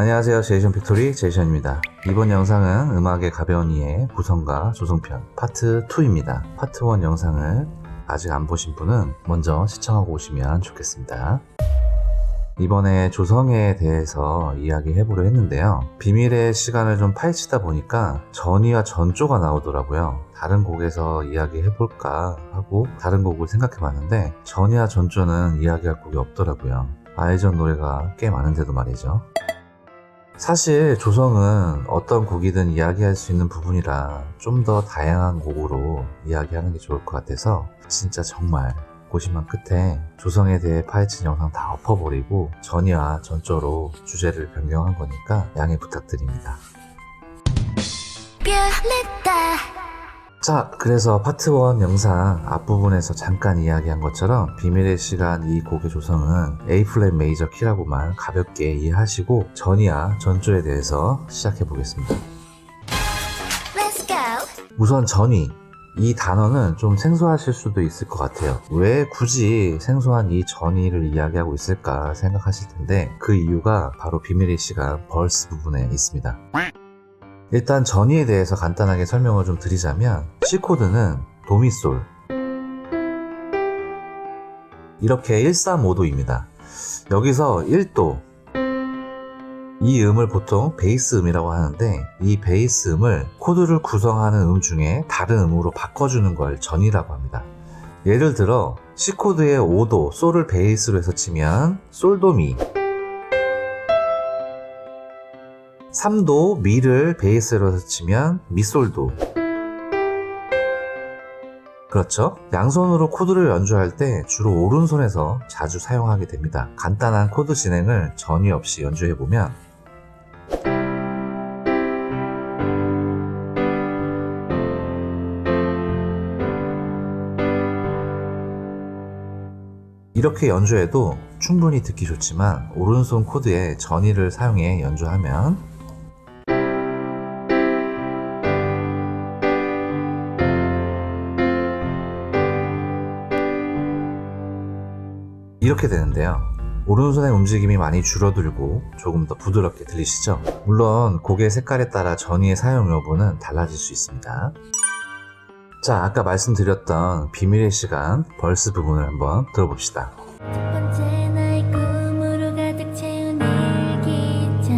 안녕하세요. 제이션 팩토리 제이션입니다. 이번 영상은 음악의 가벼운 이해 구성과 조성편 파트 2입니다. 파트 1 영상을 아직 안 보신 분은 먼저 시청하고 오시면 좋겠습니다. 이번에 조성에 대해서 이야기해보려 했는데요. 비밀의 시간을 좀 파헤치다 보니까 전이와 전조가 나오더라고요. 다른 곡에서 이야기해볼까 하고 다른 곡을 생각해봤는데 전이와 전조는 이야기할 곡이 없더라고요. 아이전 노래가 꽤 많은데도 말이죠. 사실 조성은 어떤 곡이든 이야기할 수 있는 부분이라 좀 더 다양한 곡으로 이야기하는 게 좋을 것 같아서 진짜 정말 고심한 끝에 조성에 대해 파헤친 영상 다 엎어버리고 전이와 전조로 주제를 변경한 거니까 양해 부탁드립니다. 자, 그래서 파트 1 영상 앞부분에서 잠깐 이야기한 것처럼 비밀의 시간 이 곡의 조성은 A 플랫 메이저 키라고만 가볍게 이해하시고 전이와 전조에 대해서 시작해 보겠습니다. 우선 전이, 이 단어는 좀 생소하실 수도 있을 것 같아요. 왜 굳이 생소한 이 전이를 이야기하고 있을까 생각하실 텐데 그 이유가 바로 비밀의 시간 벌스 부분에 있습니다. 일단 전이에 대해서 간단하게 설명을 좀 드리자면 C코드는 도미솔 이렇게 135도입니다. 여기서 1도 이 음을 보통 베이스 음이라고 하는데 이 베이스 음을 코드를 구성하는 음 중에 다른 음으로 바꿔주는 걸 전이라고 합니다. 예를 들어 C코드의 5도 솔을 베이스로 해서 치면 솔도미, 3도 미를 베이스로 해서 치면 미솔도. 그렇죠? 양손으로 코드를 연주할 때 주로 오른손에서 자주 사용하게 됩니다. 간단한 코드 진행을 전이 없이 연주해보면 이렇게 연주해도 충분히 듣기 좋지만 오른손 코드에 전이를 사용해 연주하면 이렇게 되는데요. 오른손의 움직임이 많이 줄어들고 조금 더 부드럽게 들리시죠? 물론 곡의 색깔에 따라 전이의 사용 여부는 달라질 수 있습니다. 자, 아까 말씀드렸던 비밀의 시간 벌스 부분을 한번 들어봅시다. 첫 번째 나의 꿈으로 가득 채운 일기장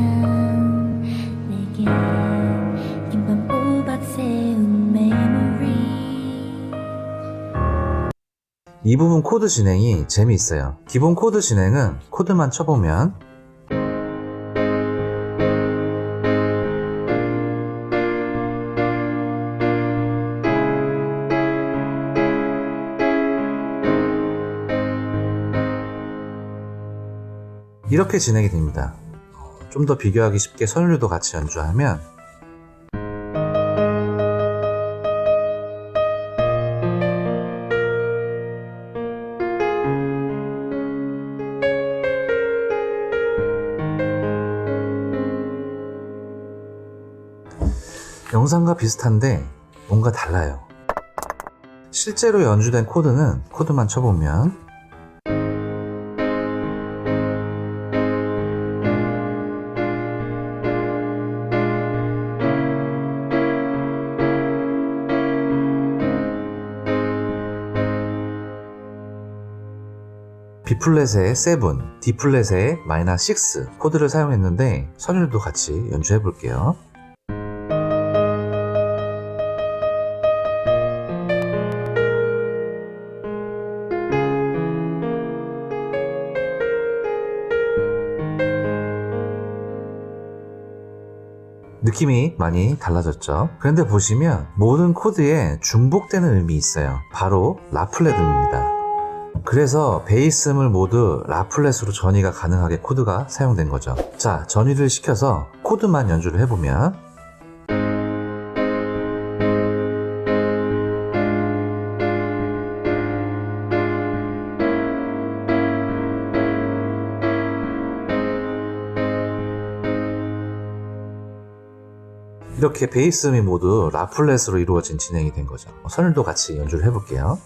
내게 긴 밤 꼬박 세운 메모리. 이 부분 코드 진행이 재미있어요. 기본 코드 진행은 코드만 쳐보면 이렇게 진행이 됩니다. 좀 더 비교하기 쉽게 선율도 같이 연주하면 영상과 비슷한데 뭔가 달라요. 실제로 연주된 코드는 코드만 쳐보면 B플랫의 7, D플랫의 마이너스 6 코드를 사용했는데 선율도 같이 연주해 볼게요. 느낌이 많이 달라졌죠. 그런데 보시면 모든 코드에 중복되는 음이 있어요. 바로 라플랫 음입니다. 그래서 베이스 음을 모두 라플랫으로 전이가 가능하게 코드가 사용된 거죠. 자, 전이를 시켜서 코드만 연주를 해보면 이렇게 베이스 음이 모두 라플랫으로 이루어진 진행이 된 거죠. 선율도 같이 연주를 해볼게요.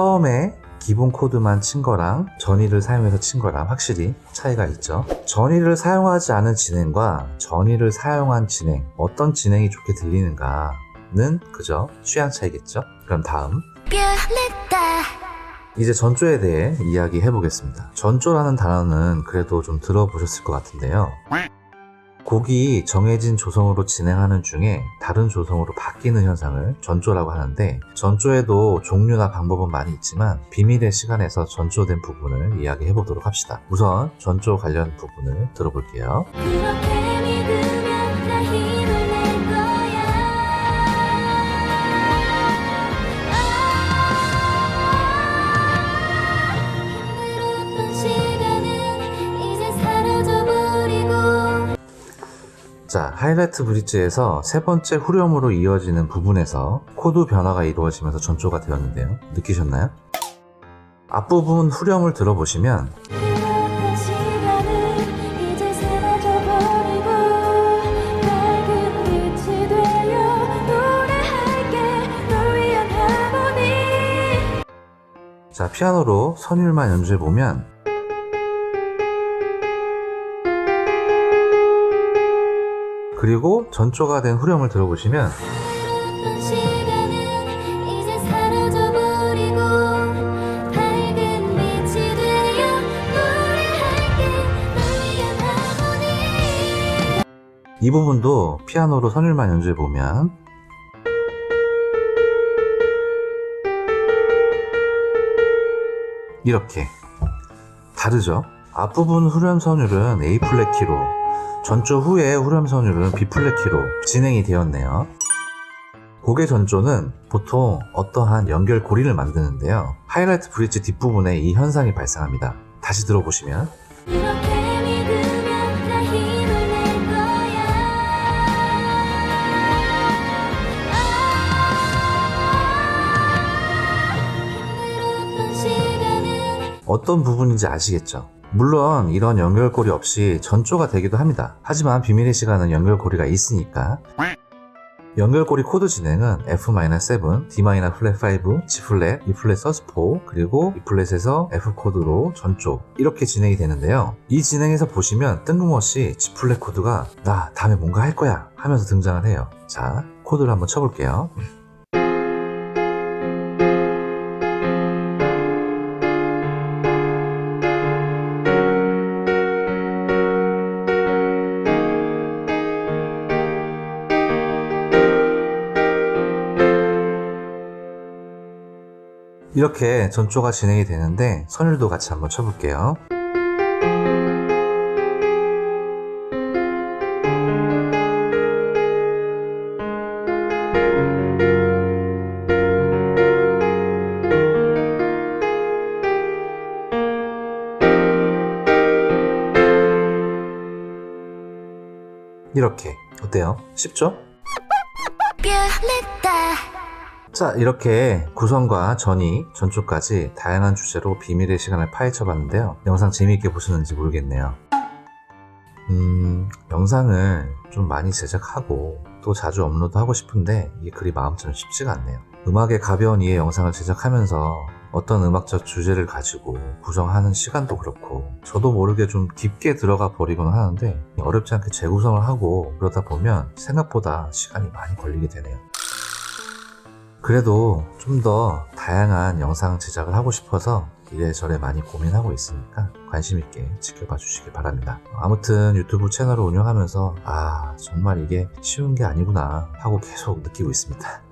처음에 기본 코드만 친 거랑 전위를 사용해서 친 거랑 확실히 차이가 있죠. 전위를 사용하지 않은 진행과 전위를 사용한 진행, 어떤 진행이 좋게 들리는가는 그저 취향 차이겠죠. 그럼 다음 이제 전조에 대해 이야기해 보겠습니다. 전조라는 단어는 그래도 좀 들어보셨을 것 같은데요. 곡이 정해진 조성으로 진행하는 중에 다른 조성으로 바뀌는 현상을 전조라고 하는데, 전조에도 종류나 방법은 많이 있지만 비밀의 시간에서 전조된 부분을 이야기해 보도록 합시다. 우선 전조 관련 부분을 들어볼게요. 그렇게 믿으면 다 힘을 낼 거야. 힘들었던 시간은 이제 사라져버리고. 자, 하이라이트 브릿지에서 세 번째 후렴으로 이어지는 부분에서 코드 변화가 이루어지면서 전조가 되었는데요. 느끼셨나요? 앞부분 후렴을 들어보시면 그렇던 시간은 이제 사라져버리고 밝은 빛이 되어 노래할게 널 위한 하모니. 자, 피아노로 선율만 연주해보면 그리고 전조가 된 후렴을 들어보시면 그렇던 시간은 이제 사라져버리고 밝은 빛이 되어 노래할게 널 위한 하모니. 이 부분도 피아노로 선율만 연주해보면 이렇게 다르죠? 앞부분 후렴 선율은 A 플랫 키로, 전조 후에 후렴 선율은 B 플랫 키로 진행이 되었네요. 곡의 전조는 보통 어떠한 연결고리를 만드는데요. 하이라이트 브릿지 뒷부분에 이 현상이 발생합니다. 다시 들어보시면 그렇게 믿으면 다 힘을 낼 거야. 힘들었던 시간은 어떤 부분인지 아시겠죠? 물론 이런 연결고리 없이 전조가 되기도 합니다. 하지만 비밀의 시간은 연결고리가 있으니까. 연결고리 코드 진행은 F-7, D-플랫5, G플랫, E플랫 서스4, 그리고 E플랫에서 F코드로 전조, 이렇게 진행이 되는데요. 이 진행에서 보시면 뜬금없이 G플랫 코드가 나 다음에 뭔가 할 거야 하면서 등장을 해요. 자, 코드를 한번 쳐볼게요. 이렇게 전조가 진행이 되는데 선율도 같이 한번 쳐볼게요. 이렇게 어때요? 쉽죠? 자, 이렇게 구성과 전위, 전조까지 다양한 주제로 비밀의 시간을 파헤쳐 봤는데요. 영상 재미있게 보셨는지 모르겠네요. 영상을 좀 많이 제작하고 또 자주 업로드하고 싶은데 이게 그리 마음처럼 쉽지가 않네요. 음악의 가벼운 이해 영상을 제작하면서 어떤 음악적 주제를 가지고 구성하는 시간도 그렇고 저도 모르게 좀 깊게 들어가 버리곤 하는데 어렵지 않게 재구성을 하고 그러다 보면 생각보다 시간이 많이 걸리게 되네요. 그래도 좀 더 다양한 영상 제작을 하고 싶어서 이래저래 많이 고민하고 있으니까 관심 있게 지켜봐 주시기 바랍니다. 아무튼 유튜브 채널을 운영하면서 정말 이게 쉬운 게 아니구나 하고 계속 느끼고 있습니다.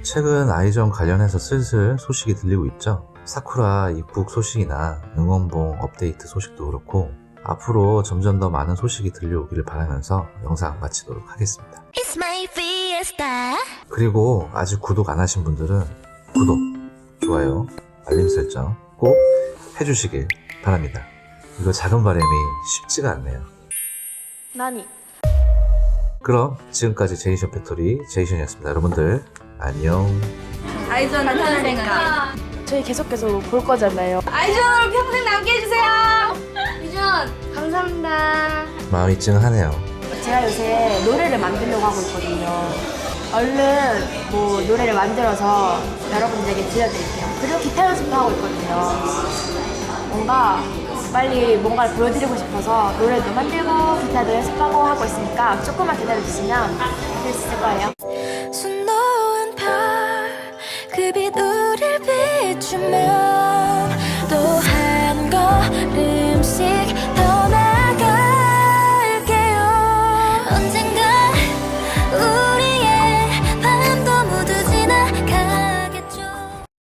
최근 아이전 관련해서 슬슬 소식이 들리고 있죠. 사쿠라 입국 소식이나 응원봉 업데이트 소식도 그렇고 앞으로 점점 더 많은 소식이 들려오기를 바라면서 영상 마치도록 하겠습니다. It's my fiesta. 그리고 아직 구독 안 하신 분들은 구독, 좋아요, 알림 설정 꼭 해주시길 바랍니다. 이거 작은 바람이 쉽지가 않네요. 나니. 그럼 지금까지 제이션 팩토리 제이션이었습니다. 여러분들 안녕. 아이전 탄생아. 저희 계속해서 볼 거잖아요. 아이전으로 평생 남게 해주세요. 유전 감사합니다. 마음이 찡하네요. 제가 요새 노래를 만들려고 하고 있거든요. 얼른 노래를 만들어서 여러분들에게 들려드릴게요. 그리고 기타 연습도 하고 있거든요. 뭔가 빨리 뭔가를 보여드리고 싶어서 노래도 만들고 기타도 연습하고 하고 있으니까 조금만 기다려주시면 될 수 있을 거예요. 수놓은 별그 빛